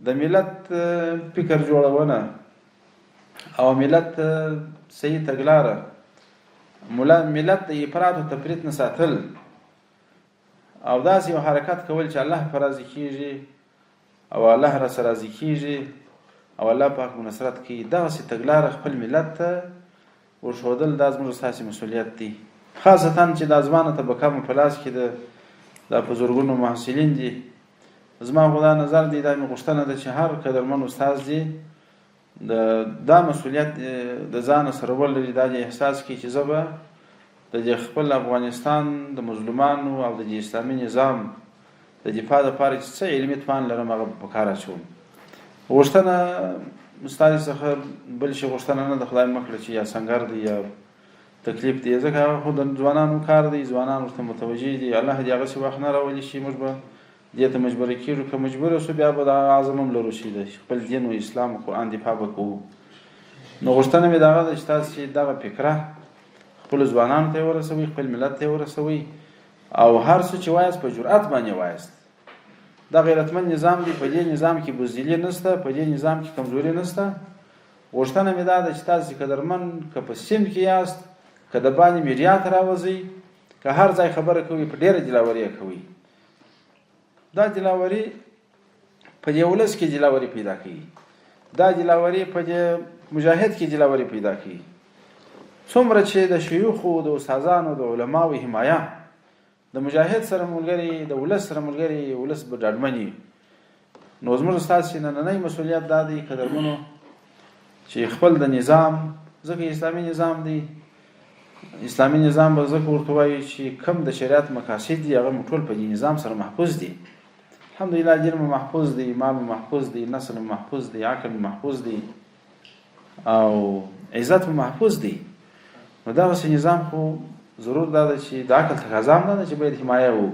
د ملت فکر جوړونه او ملت صحیح تګلاره ملت د افراط او تفریط نه ساتل او داسې یو حرکت کول چې الله پر راضي کیږي او الله را سره راضي کیږي او الله پاک منصرت کوي، دغسې تګلاره خپل ملت ته ورښودل دا زموږ ستاسې مسؤلیت دی. خاصتا چې دا ځوانه طبقه مو په لاس کې ده، دا په زرګونو محصلین دي. زما خو دا نظر دی، دا مې غوښتنه ده چې هر قدرمن استاد دی دا مسؤلیت د ځانه سره ولري، دا دې احساس کړي چې زه به د دې خپل افغانستان د مظلومانو او د دې اسلامي نظام د دفاع دپاره چې څه علمي توان لرم هغه په کار اچوم. غوښتنه ستاسې څخه بل شي غوښتنه نه ده، خدای مه کړه چې یا سنګر دی یا تکلیف دی، ځکه هغه خو د ځوانانو کار دی، ځوانان ورته متوجه دي. الله دې هغسې وخت نه راولي چې موږ به دې ته مجبوره کېږو. که مجبوره شو بیا به د عزم هم لرو چې د خپل دین و اسلام و قرآن دفاع به کوو. نو غوښتنه مې دغه ده چې تاسې دغه فکره خپلو ځوانانو ته یې ورسوئ، خپل ملت ته یې ورسوئ او هر څه چې وایاست په جرأت باندې وایاست. دا غیرتمند نظام دی، په دې نظام کې بزدلي نشته، په دې نظام کې کمزوري نشته. غوښتنه مې دا ده چې تاسې قدرمن که په سیند کې یاست، که د باندې میډیا ته راوځئ، که هر ځای خبره کوئ په ډېره دلاوري یې کوئ. دا دلاوري په دې ولس کې دلاوري پیدا کوي، دا دلاوري په دې مجاهد کې دلاوري پیدا کوي. څومره چې د شیوخو د استادانو د علماو حمایه د مجاهد سره ملګري، د ولس سره ملګري، ولس به ډاډمني. نو زموږ ستاسې نننی مسؤلیت دا دی قدرمنو چې خپل د نظام، ځکه اسلامي نظام دی، اسلامي نظام به ځکه ورته وایي چې کم د شریعت مقاصد دي هغه ټول په دې نظام سره محفوظ دي. الحمدلله دین مو محفوظ دی، مال مو محفوظ دی، نسل مو محفوظ دی، عقل مو محفوظ دی او عزت مو محفوظ دی. نو دغسې نظام خو ضرور دا ده چې د عقل تقاضا هم ده چې باید حمایه وو.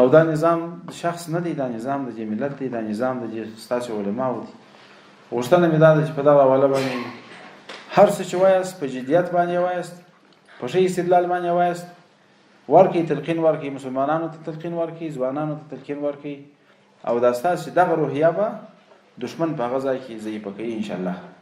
او دا نظام د شخص نه دی، دا نظام د دې ملت دی، دا نظام د دې ستاسې علماو دی. غوښتنه مې دا ده چې په دغه حواله باندې هر څه چې وایاست په جدیت باندې وایاست، په ښه استدلال باندې وایاست، ورکړئ تلقین ورکړئ، مسلمانانو ته تلقین ورکړئ، ځوانانو ته تلقین ورکړئ او دا ستاسې دغه روحیه به دښمن په هغه ځای کې ضعیفه کوي انشاءالله.